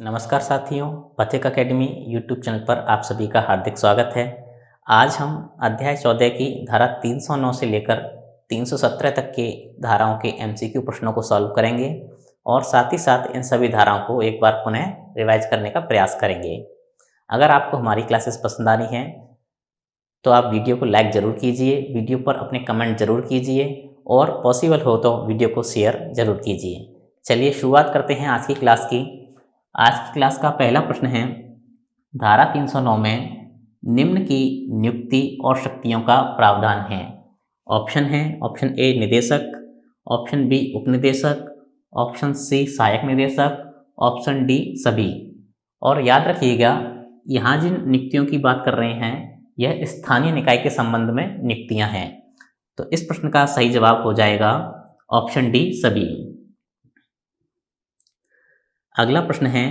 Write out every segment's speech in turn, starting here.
नमस्कार साथियों, पथिक अकेडमी यूट्यूब चैनल पर आप सभी का हार्दिक स्वागत है। आज हम अध्याय 14 की धारा 309 से लेकर 317 तक के धाराओं के एमसीक्यू प्रश्नों को सॉल्व करेंगे और साथ ही साथ इन सभी धाराओं को एक बार पुनः रिवाइज करने का प्रयास करेंगे। अगर आपको हमारी क्लासेस पसंद आ रही हैं तो आप वीडियो को लाइक ज़रूर कीजिए, वीडियो पर अपने कमेंट ज़रूर कीजिए और पॉसिबल हो तो वीडियो को शेयर ज़रूर कीजिए। चलिए शुरुआत करते हैं आज की क्लास की। आज की क्लास का पहला प्रश्न है, धारा 309 में निम्न की नियुक्ति और शक्तियों का प्रावधान है। ऑप्शन है, ऑप्शन ए निदेशक, ऑप्शन बी उपनिदेशक, ऑप्शन सी सहायक निदेशक, ऑप्शन डी सभी। और याद रखिएगा, यहाँ जिन नियुक्तियों की बात कर रहे हैं यह स्थानीय निकाय के संबंध में नियुक्तियां हैं। तो इस प्रश्न का सही जवाब हो जाएगा ऑप्शन डी सभी। अगला प्रश्न है,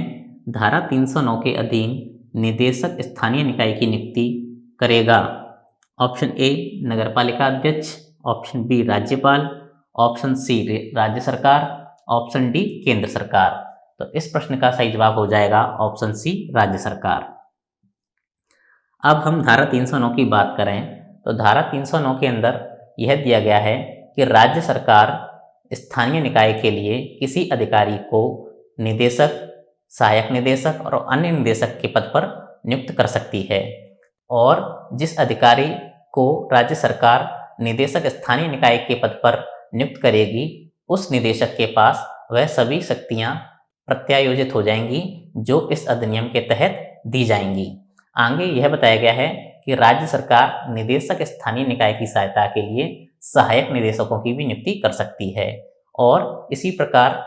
धारा 309 के अधीन निदेशक स्थानीय निकाय की नियुक्ति करेगा। ऑप्शन ए नगरपालिका अध्यक्ष, ऑप्शन बी राज्यपाल, ऑप्शन सी राज्य सरकार, ऑप्शन डी केंद्र सरकार। तो इस प्रश्न का सही जवाब हो जाएगा ऑप्शन सी राज्य सरकार। अब हम धारा 309 की बात करें तो धारा 309 के अंदर यह दिया गया है कि राज्य सरकार स्थानीय निकाय के लिए किसी अधिकारी को निदेशक, सहायक निदेशक और अन्य निदेशक के पद पर नियुक्त कर सकती है। और जिस अधिकारी को राज्य सरकार निदेशक स्थानीय निकाय के पद पर नियुक्त करेगी उस निदेशक के पास वह सभी शक्तियां प्रत्यायोजित हो जाएंगी जो इस अधिनियम के तहत दी जाएंगी। आगे यह बताया गया है कि राज्य सरकार निदेशक स्थानीय निकाय की सहायता के लिए सहायक निदेशकों की भी नियुक्ति कर सकती है और इसी प्रकार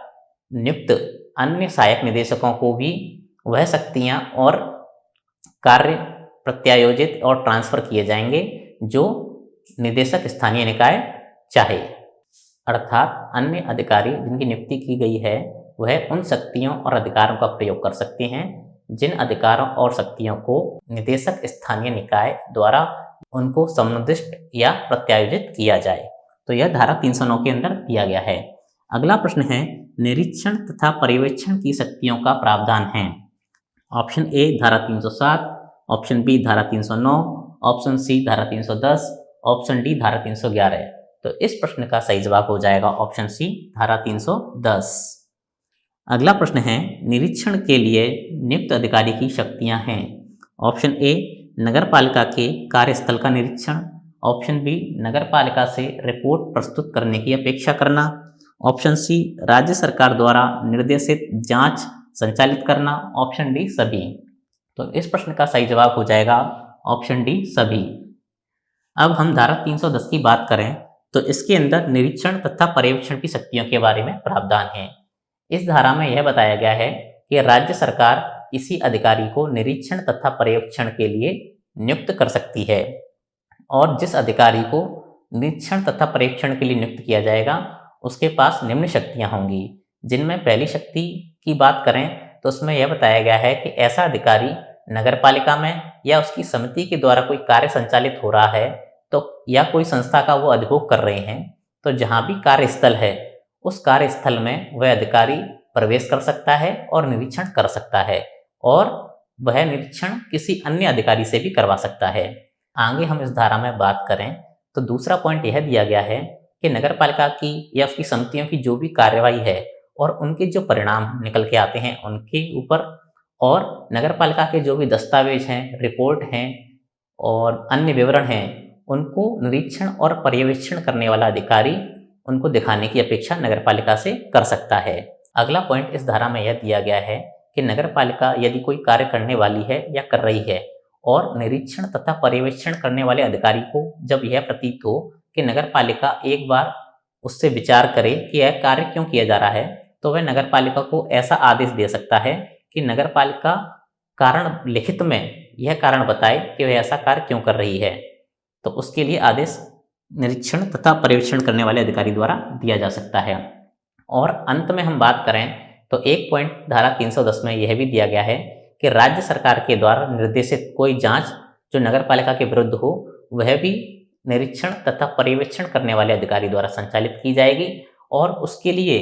नियुक्त अन्य सहायक निदेशकों को भी वह शक्तियां और कार्य प्रत्यायोजित और ट्रांसफर किए जाएंगे जो निदेशक स्थानीय निकाय चाहे। अर्थात अन्य अधिकारी जिनकी नियुक्ति की गई है वह उन शक्तियों और अधिकारों का प्रयोग कर सकते हैं जिन अधिकारों और शक्तियों को निदेशक स्थानीय निकाय द्वारा उनको संनिर्दिष्ट या प्रत्यायोजित किया जाए। तो यह धारा 309 के अंदर दिया गया है। अगला प्रश्न है, निरीक्षण तथा पर्यवेक्षण की शक्तियों का प्रावधान है। ऑप्शन ए धारा 307, ऑप्शन बी धारा 309, ऑप्शन सी धारा 310, ऑप्शन डी धारा 311। तो इस प्रश्न का सही जवाब हो जाएगा ऑप्शन सी धारा 310। अगला प्रश्न है, निरीक्षण के लिए नियुक्त अधिकारी की शक्तियां हैं। ऑप्शन ए नगरपालिका के कार्यस्थल का निरीक्षण, ऑप्शन बी नगरपालिका से रिपोर्ट प्रस्तुत करने की अपेक्षा करना, ऑप्शन सी राज्य सरकार द्वारा निर्देशित जांच संचालित करना, ऑप्शन डी सभी। तो इस प्रश्न का सही जवाब हो जाएगा ऑप्शन डी सभी। अब हम धारा 310 की बात करें तो इसके अंदर निरीक्षण तथा पर्यवेक्षण की शक्तियों के बारे में प्रावधान है। इस धारा में यह बताया गया है कि राज्य सरकार किसी अधिकारी को निरीक्षण तथा पर्यवेक्षण के लिए नियुक्त कर सकती है और जिस अधिकारी को निरीक्षण तथा पर्यवेक्षण के लिए नियुक्त किया जाएगा उसके पास निम्न शक्तियां होंगी, जिनमें पहली शक्ति की बात करें तो उसमें यह बताया गया है कि ऐसा अधिकारी नगरपालिका में या उसकी समिति के द्वारा कोई कार्य संचालित हो रहा है तो या कोई संस्था का वो अधिभोग कर रहे हैं तो जहां भी कार्यस्थल है उस कार्यस्थल में वह अधिकारी प्रवेश कर सकता है और निरीक्षण कर सकता है और वह निरीक्षण किसी अन्य अधिकारी से भी करवा सकता है। आगे हम इस धारा में बात करें तो दूसरा पॉइंट यह दिया गया है कि नगरपालिका की या उसकी समितियों की जो भी कार्यवाही है और उनके जो परिणाम निकल के आते हैं उनके ऊपर और नगरपालिका के जो भी दस्तावेज हैं, रिपोर्ट हैं और अन्य विवरण हैं उनको निरीक्षण और पर्यवेक्षण करने वाला अधिकारी उनको दिखाने की अपेक्षा नगरपालिका से कर सकता है। अगला पॉइंट इस धारा में यह दिया गया है कि नगरपालिका यदि कोई कार्य करने वाली है या कर रही है और निरीक्षण तथा पर्यवेक्षण करने वाले अधिकारी को जब यह प्रतीत हो कि नगरपालिका एक बार उससे विचार करे कि यह कार्य क्यों किया जा रहा है तो वह नगरपालिका को ऐसा आदेश दे सकता है कि नगरपालिका कारण लिखित में यह कारण बताए कि वह ऐसा कार्य क्यों कर रही है। तो उसके लिए आदेश निरीक्षण तथा पर्यवेक्षण करने वाले अधिकारी द्वारा दिया जा सकता है। और अंत में हम बात करें तो एक पॉइंट धारा 310 में यह भी दिया गया है कि राज्य सरकार के द्वारा निर्देशित कोई जांच जो नगरपालिका के विरुद्ध हो वह भी निरीक्षण तथा पर्यवेक्षण करने वाले अधिकारी द्वारा संचालित की जाएगी और उसके लिए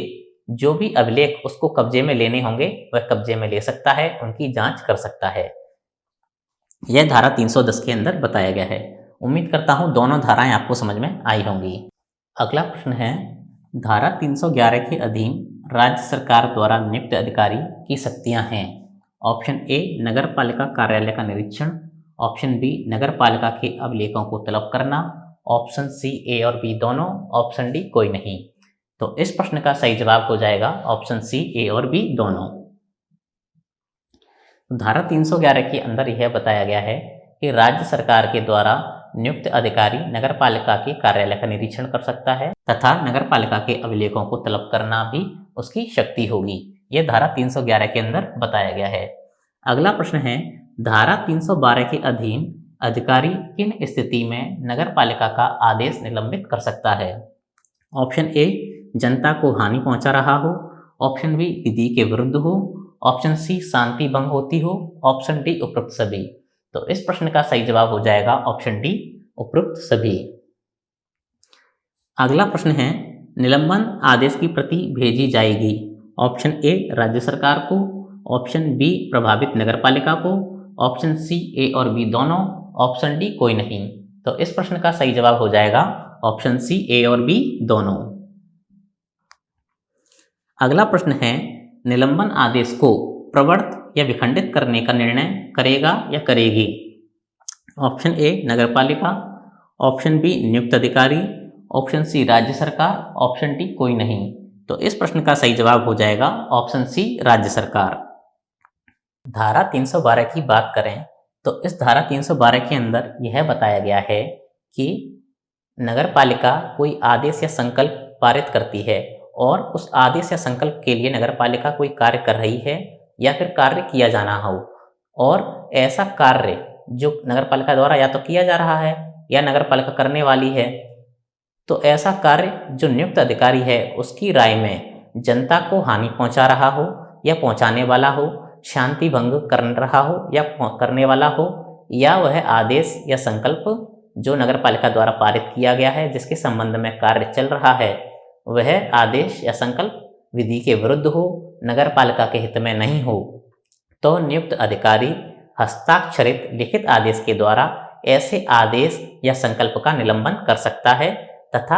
जो भी अभिलेख उसको कब्जे में लेने होंगे वह कब्जे में ले सकता है, उनकी जांच कर सकता है। यह धारा 310 के अंदर बताया गया है। उम्मीद करता हूं दोनों धाराएं आपको समझ में आई होंगी। अगला प्रश्न है, धारा 311 के अधीन राज्य सरकार द्वारा नियुक्त अधिकारी की शक्तियां हैं। ऑप्शन ए, नगर पालिका कार्यालय का निरीक्षण। ऑप्शन बी, नगर पालिका के अभिलेखों को तलब करना। ऑप्शन सी, ए और बी दोनों। ऑप्शन डी, कोई नहीं। तो इस प्रश्न का सही जवाब हो जाएगा ऑप्शन सी, ए और बी दोनों। धारा 311 के अंदर यह बताया गया है कि राज्य सरकार के द्वारा नियुक्त अधिकारी नगर पालिका के कार्यालय का निरीक्षण कर सकता है तथा नगर पालिका के अभिलेखों को तलब करना भी उसकी शक्ति होगी। यह धारा 311 के अंदर बताया गया है। अगला प्रश्न है, धारा 312 के अधीन अधिकारी किन स्थिति में नगर पालिका का आदेश निलंबित कर सकता है। ऑप्शन ए, जनता को हानि पहुंचा रहा हो। ऑप्शन बी, विधि के विरुद्ध हो। ऑप्शन सी, शांति भंग होती हो। ऑप्शन डी, उपरोक्त सभी। तो इस प्रश्न का सही जवाब हो जाएगा ऑप्शन डी, उपरोक्त सभी। अगला प्रश्न है, निलंबन आदेश की प्रति भेजी जाएगी। ऑप्शन ए, राज्य सरकार को। ऑप्शन बी, प्रभावित नगरपालिका को। ऑप्शन सी, ए और बी दोनों। ऑप्शन डी, कोई नहीं। तो इस प्रश्न का सही जवाब हो जाएगा ऑप्शन सी, ए और बी दोनों। अगला प्रश्न है, निलंबन आदेश को प्रवर्त या विखंडित करने का निर्णय करेगा या करेगी। ऑप्शन ए, नगरपालिका। ऑप्शन बी, नियुक्त अधिकारी। ऑप्शन सी, राज्य सरकार। ऑप्शन डी, कोई नहीं। तो इस प्रश्न का सही जवाब हो जाएगा ऑप्शन सी, राज्य सरकार। धारा 312 की बात करें तो इस धारा 312 के अंदर यह बताया गया है कि नगरपालिका कोई आदेश या संकल्प पारित करती है और उस आदेश या संकल्प के लिए नगरपालिका कोई कार्य कर रही है या फिर कार्य किया जाना हो, और ऐसा कार्य जो नगरपालिका द्वारा या तो किया जा रहा है या नगरपालिका करने वाली है, तो ऐसा कार्य जो नियुक्त अधिकारी है उसकी राय में जनता को हानि पहुंचा रहा हो या पहुंचाने वाला हो, शांति भंग कर रहा हो या करने वाला हो, या वह आदेश या संकल्प जो नगरपालिका द्वारा पारित किया गया है जिसके संबंध में कार्य चल रहा है, वह आदेश या संकल्प विधि के विरुद्ध हो, नगरपालिका के हित में नहीं हो, तो नियुक्त अधिकारी हस्ताक्षरित लिखित आदेश के द्वारा ऐसे आदेश या संकल्प का निलंबन कर सकता है तथा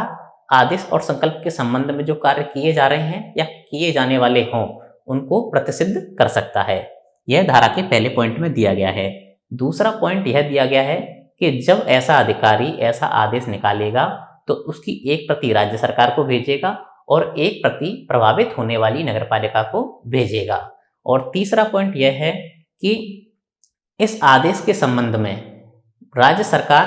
आदेश और संकल्प के संबंध में जो कार्य किए जा रहे हैं या किए जाने वाले हों उनको प्रतिसिद्ध कर सकता है। यह धारा के पहले पॉइंट में दिया गया है। दूसरा पॉइंट यह दिया गया है कि जब ऐसा अधिकारी ऐसा आदेश निकालेगा तो उसकी एक प्रति राज्य सरकार को भेजेगा और एक प्रति प्रभावित होने वाली नगरपालिका को भेजेगा। और तीसरा पॉइंट यह है कि इस आदेश के संबंध में राज्य सरकार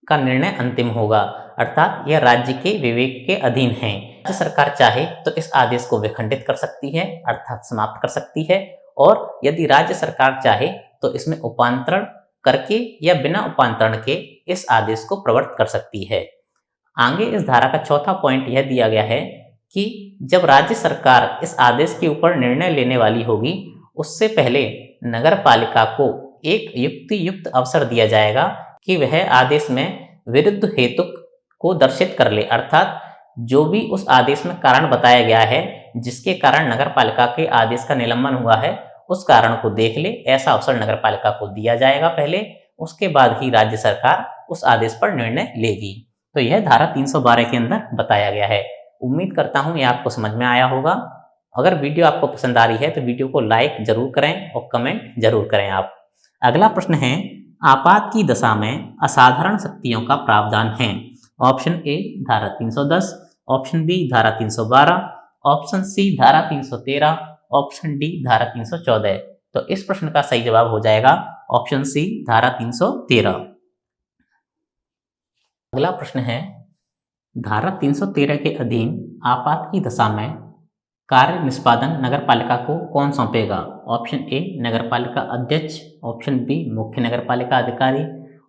का निर्णय अंतिम होगा, अर्थात यह राज्य के विवेक के अधीन है। राज्य सरकार चाहे तो इस आदेश को विखंडित कर सकती है, अर्थात समाप्त कर सकती है, और यदि राज्य सरकार चाहे तो इसमें उपांतरण करके या बिना उपांतरण के इस आदेश को प्रवर्त कर सकती है। आगे इस धारा का चौथा पॉइंट यह दिया गया है कि जब राज्य सरकार इस आदेश के ऊपर निर्णय लेने वाली होगी उससे पहले नगरपालिका को एक युक्त अवसर दिया जाएगा कि वह आदेश में विरुद्ध हेतु को दर्शित कर ले, अर्थात जो भी उस आदेश में कारण बताया गया है जिसके कारण नगरपालिका के आदेश का निलंबन हुआ है उस कारण को देख ले, ऐसा अवसर नगरपालिका को दिया जाएगा पहले, उसके बाद ही राज्य सरकार उस आदेश पर निर्णय लेगी। तो यह धारा 312 के अंदर बताया गया है। उम्मीद करता हूं यह आपको समझ में आया होगा। अगर वीडियो आपको पसंद आ रही है तो वीडियो को लाइक जरूर करें और कमेंट जरूर करें आप। अगला प्रश्न है, आपात की दशा में असाधारण शक्तियों का प्रावधान है। ऑप्शन ए, धारा 310। ऑप्शन बी, धारा 312। ऑप्शन सी, धारा 313। ऑप्शन डी, धारा 314। तो इस प्रश्न का सही जवाब हो जाएगा ऑप्शन सी, धारा 313। अगला प्रश्न है, धारा 313 के अधीन आपात की दशा में कार्य निष्पादन नगरपालिका को कौन सौंपेगा। ऑप्शन ए, नगरपालिका अध्यक्ष। ऑप्शन बी, मुख्य नगरपालिका अधिकारी।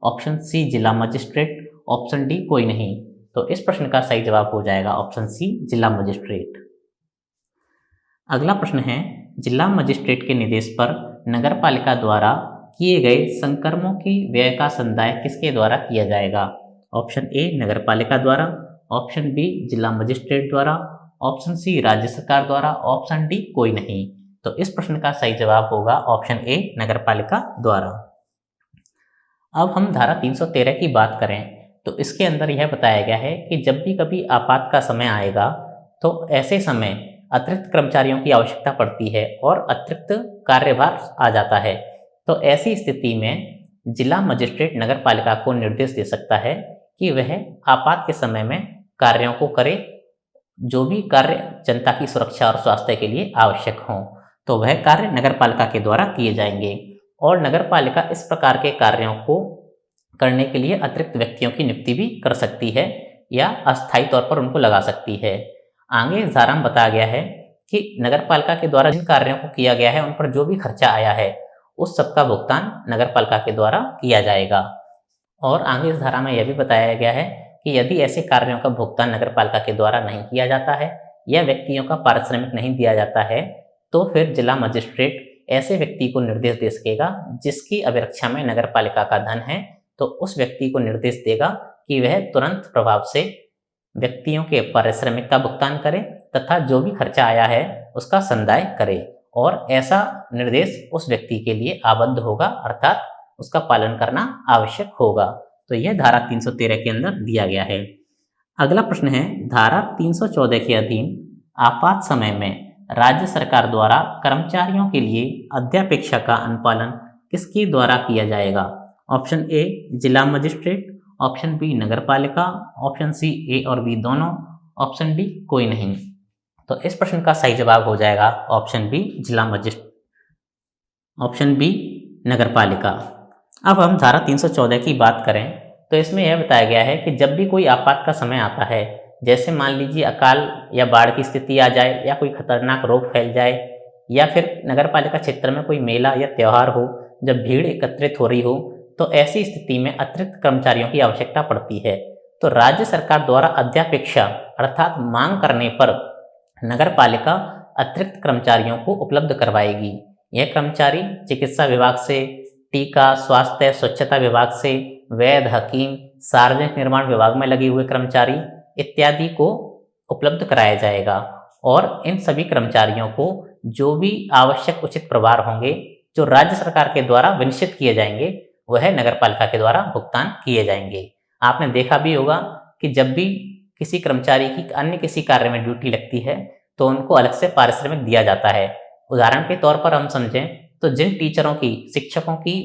ऑप्शन सी, जिला मजिस्ट्रेट। ऑप्शन डी, कोई नहीं। तो इस प्रश्न का सही जवाब हो जाएगा ऑप्शन सी, जिला मजिस्ट्रेट। अगला प्रश्न है, जिला मजिस्ट्रेट के निर्देश पर नगरपालिका द्वारा किए गए संकर्मों की व्यय का संदाय किसके द्वारा किया जाएगा। ऑप्शन ए, नगरपालिका द्वारा। ऑप्शन बी, जिला मजिस्ट्रेट द्वारा। ऑप्शन सी राज्य सरकार द्वारा, ऑप्शन डी कोई नहीं। तो इस प्रश्न का सही जवाब होगा ऑप्शन ए नगरपालिका द्वारा। अब हम धारा 313 की बात करें तो इसके अंदर यह बताया गया है कि जब भी कभी आपात का समय आएगा तो ऐसे समय अतिरिक्त कर्मचारियों की आवश्यकता पड़ती है और अतिरिक्त कार्यभार आ जाता है। तो ऐसी स्थिति में जिला मजिस्ट्रेट नगरपालिका को निर्देश दे सकता है कि वह आपात के समय में कार्यों को करे, जो भी कार्य जनता की सुरक्षा और स्वास्थ्य के लिए आवश्यक हों, तो वह कार्य नगरपालिका के द्वारा किए जाएंगे और नगरपालिका इस प्रकार के कार्यों को करने के लिए अतिरिक्त व्यक्तियों की नियुक्ति भी कर सकती है या अस्थायी तौर पर उनको लगा सकती है। आगे इस धारा में बताया गया है कि नगरपालिका के द्वारा जिन कार्यों को किया गया है उन पर जो भी खर्चा आया है उस सब का भुगतान नगरपालिका के द्वारा किया जाएगा। और आगे इस धारा में यह भी बताया गया है कि यदि ऐसे कार्यों का भुगतान नगरपालिका के द्वारा नहीं किया जाता है या व्यक्तियों का पारिश्रमिक नहीं दिया जाता है तो फिर जिला मजिस्ट्रेट ऐसे व्यक्ति को निर्देश दे सकेगा जिसकी अभिरक्षा में नगरपालिका का धन है, तो उस व्यक्ति को निर्देश देगा कि वह तुरंत प्रभाव से व्यक्तियों के पारिश्रमिक का भुगतान करे तथा जो भी खर्चा आया है उसका संदाय करे। और ऐसा निर्देश उस व्यक्ति के लिए आबद्ध होगा, अर्थात उसका पालन करना आवश्यक होगा। तो यह धारा 313 के अंदर दिया गया है। अगला प्रश्न है धारा 314 के अधीन आपात समय में राज्य सरकार द्वारा कर्मचारियों के लिए अध्यापेक्षा का अनुपालन किसके द्वारा किया जाएगा? ऑप्शन ए जिला मजिस्ट्रेट, ऑप्शन बी नगरपालिका, ऑप्शन सी ए और बी दोनों, ऑप्शन डी कोई नहीं। तो इस प्रश्न का सही जवाब हो जाएगा ऑप्शन बी जिला मजिस्ट्रेट, ऑप्शन बी नगरपालिका। अब हम धारा 314 की बात करें तो इसमें यह बताया गया है कि जब भी कोई आपात का समय आता है, जैसे मान लीजिए अकाल या बाढ़ की स्थिति आ जाए या कोई खतरनाक रोग फैल जाए या फिर नगरपालिका क्षेत्र में कोई मेला या त्यौहार हो, जब भीड़ एकत्रित हो रही हो, तो ऐसी स्थिति में अतिरिक्त कर्मचारियों की आवश्यकता पड़ती है। तो राज्य सरकार द्वारा अध्यापेक्षा अर्थात मांग करने पर नगरपालिका अतिरिक्त कर्मचारियों को उपलब्ध करवाएगी। यह कर्मचारी चिकित्सा विभाग से, टीका, स्वास्थ्य, स्वच्छता विभाग से, वैद्य, हकीम, सार्वजनिक निर्माण विभाग में लगे हुए कर्मचारी इत्यादि को उपलब्ध कराया जाएगा और इन सभी कर्मचारियों को जो भी आवश्यक उचित प्रभार होंगे जो राज्य सरकार के द्वारा विनिश्चित किए जाएंगे वह नगरपालिका के द्वारा भुगतान किए जाएंगे। आपने देखा भी होगा कि जब भी किसी कर्मचारी की अन्य किसी कार्य में ड्यूटी लगती है तो उनको अलग से पारिश्रमिक दिया जाता है। उदाहरण के तौर पर हम समझें तो जिन टीचरों की, शिक्षकों की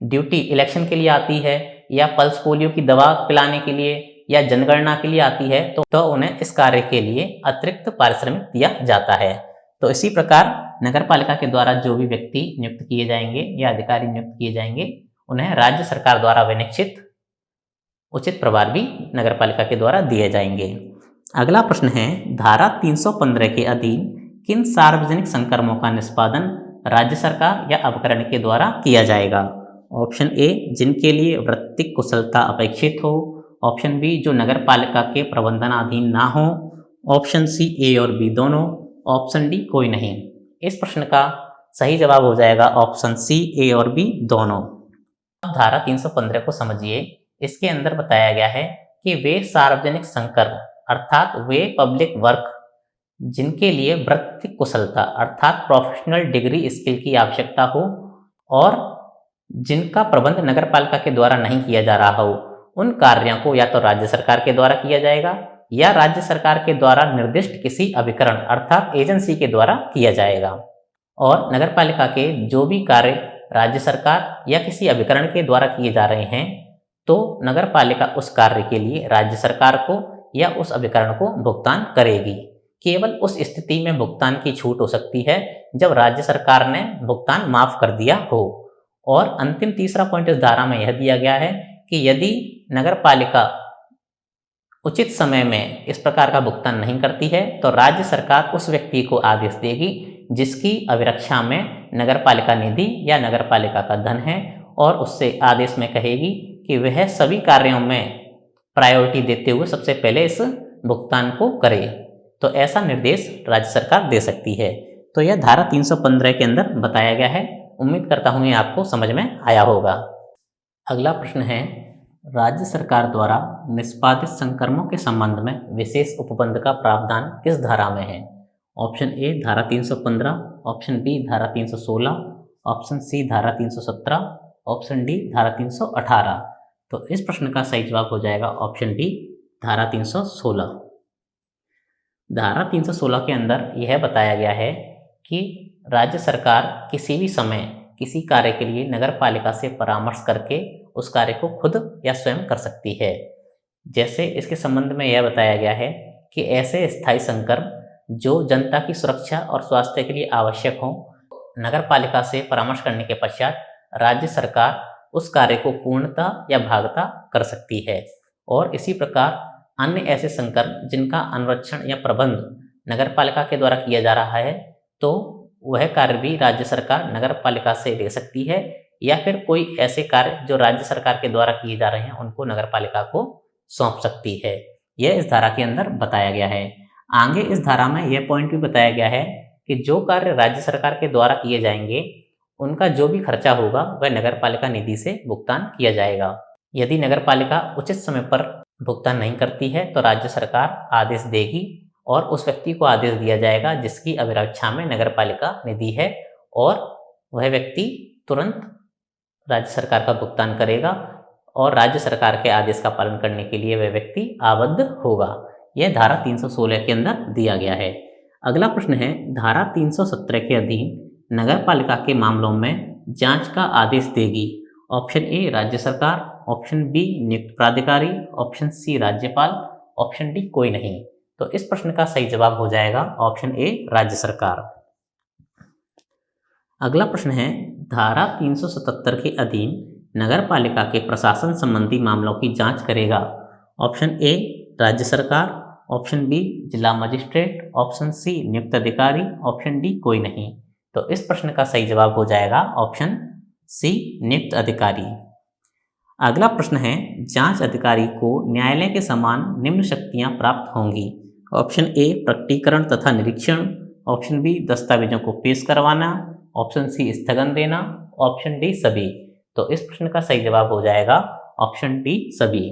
ड्यूटी इलेक्शन के लिए आती है या पल्स पोलियो की दवा पिलाने के लिए या जनगणना के लिए आती है तो उन्हें इस कार्य के लिए अतिरिक्त पारिश्रमिक दिया जाता है। तो इसी प्रकार नगरपालिका के द्वारा जो भी व्यक्ति नियुक्त किए जाएंगे या अधिकारी नियुक्त किए जाएंगे उन्हें राज्य सरकार द्वारा विनिश्चित उचित प्रभार भी नगरपालिका के द्वारा दिए जाएंगे। अगला प्रश्न है धारा 315 के अधीन किन सार्वजनिक संकर्मों का निष्पादन राज्य सरकार या अभिकरण के द्वारा किया जाएगा? ऑप्शन ए जिनके लिए वृत्तिक कुशलता अपेक्षित हो, ऑप्शन बी जो नगरपालिका के प्रबंधनाधीन ना हो, ऑप्शन सी ए और बी दोनों, ऑप्शन डी कोई नहीं। इस प्रश्न का सही जवाब हो जाएगा ऑप्शन सी ए और बी दोनों। अब धारा 315 को समझिए। इसके अंदर बताया गया है कि वे सार्वजनिक संकर्म अर्थात वे पब्लिक वर्क जिनके लिए वृत्तिक कुशलता अर्थात प्रोफेशनल डिग्री स्किल की आवश्यकता हो और जिनका प्रबंध नगरपालिका के द्वारा नहीं किया जा रहा हो, उन कार्यों को या तो राज्य सरकार के द्वारा किया जाएगा या राज्य सरकार के द्वारा निर्दिष्ट किसी अभिकरण अर्थात एजेंसी के द्वारा किया जाएगा। और नगरपालिका के जो भी कार्य राज्य सरकार या किसी अभिकरण के द्वारा किए जा रहे हैं तो नगरपालिका उस कार्य के लिए राज्य सरकार को या उस अभिकरण को भुगतान करेगी। केवल उस स्थिति में भुगतान की छूट हो सकती है जब राज्य सरकार ने भुगतान माफ कर दिया हो। और अंतिम तीसरा पॉइंट इस धारा में यह दिया गया है कि यदि नगरपालिका उचित समय में इस प्रकार का भुगतान नहीं करती है तो राज्य सरकार उस व्यक्ति को आदेश देगी जिसकी अभिरक्षा में नगरपालिका निधि या नगरपालिका का धन है और उससे आदेश में कहेगी कि वह सभी कार्यों में प्रायोरिटी देते हुए सबसे पहले इस भुगतान को करे। तो ऐसा निर्देश राज्य सरकार दे सकती है। तो यह धारा 315 के अंदर बताया गया है। उम्मीद करता हूँ ये आपको समझ में आया होगा। अगला प्रश्न है राज्य सरकार द्वारा निष्पादित संकर्मों के संबंध में विशेष उपबंध का प्रावधान किस धारा में है? ऑप्शन ए धारा 315, ऑप्शन बी धारा 316, ऑप्शन सी धारा 317, ऑप्शन डी धारा 318। तो इस प्रश्न का सही जवाब हो जाएगा ऑप्शन डी धारा 316। धारा 316 के अंदर यह बताया गया है कि राज्य सरकार किसी भी समय किसी कार्य के लिए नगर पालिका से परामर्श करके उस कार्य को खुद या स्वयं कर सकती है। जैसे इसके संबंध में यह बताया गया है कि ऐसे स्थायी संकर्म जो जनता की सुरक्षा और स्वास्थ्य के लिए आवश्यक हो, नगर पालिका से परामर्श करने के पश्चात राज्य सरकार उस कार्य को पूर्णतः या भागतः कर सकती है। और इसी प्रकार अन्य ऐसे संकर्म जिनका अनुरक्षण या प्रबंध नगर पालिका के द्वारा किया जा रहा है, तो वह कार्य भी राज्य सरकार नगर पालिका से ले सकती है, या फिर कोई ऐसे कार्य जो राज्य सरकार के द्वारा किए जा रहे हैं उनको नगर पालिका को सौंप सकती है। यह इस धारा के अंदर बताया गया है। आगे इस धारा में यह पॉइंट भी बताया गया है कि जो कार्य राज्य सरकार के द्वारा किए जाएंगे उनका जो भी खर्चा होगा वह नगर पालिका निधि से भुगतान किया जाएगा। यदि नगर पालिका उचित समय पर भुगतान नहीं करती है तो राज्य सरकार आदेश देगी और उस व्यक्ति को आदेश दिया जाएगा जिसकी अभिरक्षा में नगर पालिका निधि है, और वह व्यक्ति तुरंत राज्य सरकार का भुगतान करेगा और राज्य सरकार के आदेश का पालन करने के लिए वह व्यक्ति आबद्ध होगा। यह धारा 316 के अंदर दिया गया है। अगला प्रश्न है, धारा 317 के अधीन नगर पालिका के मामलों में जांच का आदेश देगी। ऑप्शन ए राज्य सरकार, ऑप्शन बी नियुक्त प्राधिकारी, ऑप्शन सी राज्यपाल, ऑप्शन डी कोई नहीं। तो इस प्रश्न का सही जवाब हो जाएगा ऑप्शन ए राज्य सरकार। अगला प्रश्न है, धारा 377 के अधीन नगर पालिका के प्रशासन संबंधी मामलों की जांच करेगा। ऑप्शन ए राज्य सरकार, ऑप्शन बी जिला मजिस्ट्रेट, ऑप्शन सी नियुक्त अधिकारी, ऑप्शन डी कोई नहीं। तो इस प्रश्न का सही जवाब हो जाएगा ऑप्शन सी नियुक्त अधिकारी। अगला प्रश्न है, जांच अधिकारी को न्यायालय के समान निम्न शक्तियां प्राप्त होंगी। ऑप्शन ए प्रकटीकरण तथा निरीक्षण, ऑप्शन बी दस्तावेजों को पेश करवाना, ऑप्शन सी स्थगन देना, ऑप्शन डी सभी। तो इस प्रश्न का सही जवाब हो जाएगा ऑप्शन डी सभी।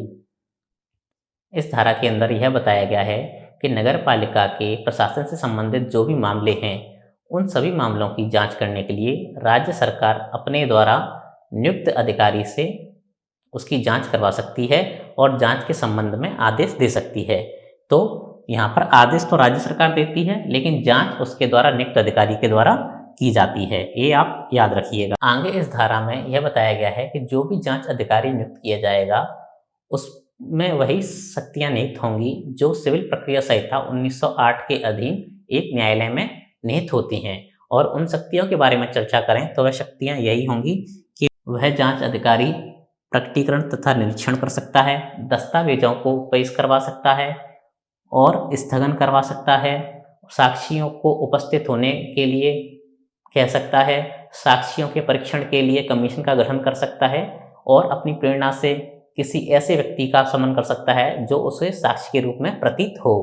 इस धारा के अंदर यह बताया गया है कि नगर पालिका के प्रशासन से संबंधित जो भी मामले हैं उन सभी मामलों की जांच करने के लिए राज्य सरकार अपने द्वारा नियुक्त अधिकारी से उसकी जांच करवा सकती है और जांच के संबंध में आदेश दे सकती है। तो यहाँ पर आदेश तो राज्य सरकार देती है, लेकिन जांच उसके द्वारा नियुक्त अधिकारी के द्वारा की जाती है। ये आप याद रखिएगा। आगे इस धारा में यह बताया गया है कि जो भी जांच अधिकारी नियुक्त किया जाएगा उसमें वही शक्तियां निहित होंगी जो सिविल प्रक्रिया संहिता 1908 के अधीन एक न्यायालय में निहित होती हैं। और उन शक्तियों के बारे में चर्चा करें तो वह शक्तियां यही होंगी कि वह जांच अधिकारी प्रकटीकरण तथा निरीक्षण कर सकता है, दस्तावेजों को पेश करवा सकता है और स्थगन करवा सकता है, साक्षियों को उपस्थित होने के लिए कह सकता है, साक्षियों के परीक्षण के लिए कमीशन का गठन कर सकता है और अपनी प्रेरणा से किसी ऐसे व्यक्ति का समन कर सकता है जो उसे साक्षी के रूप में प्रतीत हो।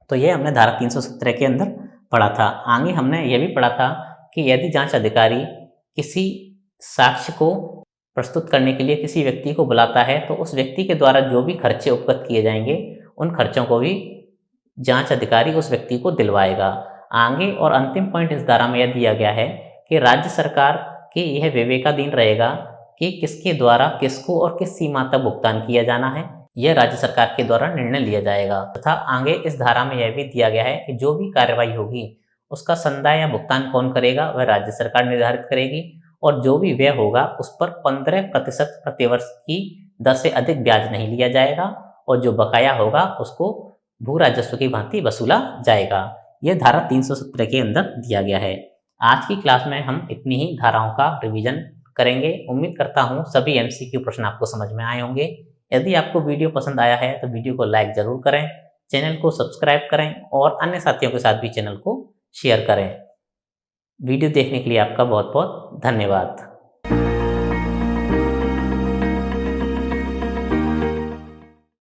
तो ये हमने धारा 317 के अंदर पढ़ा था। आगे हमने यह भी पढ़ा था कि यदि जांच अधिकारी किसी साक्ष्य को प्रस्तुत करने के लिए किसी व्यक्ति को बुलाता है तो उस व्यक्ति के द्वारा जो भी खर्चे उपगत किए जाएंगे उन खर्चों को भी जांच अधिकारी उस व्यक्ति को दिलवाएगा। आगे और अंतिम पॉइंट इस धारा में यह दिया गया है कि राज्य सरकार के यह विवेकाधीन रहेगा कि किसके द्वारा किसको और किस सीमा तक भुगतान किया जाना है, यह राज्य सरकार के द्वारा निर्णय लिया जाएगा। तथा आगे इस धारा में यह भी दिया गया है कि जो भी कार्रवाई होगी उसका संदाय या भुगतान कौन करेगा, वह राज्य सरकार निर्धारित करेगी और जो भी व्यय होगा उस पर 15% प्रतिवर्ष की दर से अधिक ब्याज नहीं लिया जाएगा और जो बकाया होगा उसको भू राजस्व की भांति वसूला जाएगा। यह धारा 317 के अंदर दिया गया है। आज की क्लास में हम इतनी ही धाराओं का रिवीजन करेंगे। उम्मीद करता हूँ सभी MCQ प्रश्न आपको समझ में आए होंगे। यदि आपको वीडियो पसंद आया है तो वीडियो को लाइक जरूर करें, चैनल को सब्सक्राइब करें और अन्य साथियों के साथ भी चैनल को शेयर करें। वीडियो देखने के लिए आपका बहुत बहुत धन्यवाद।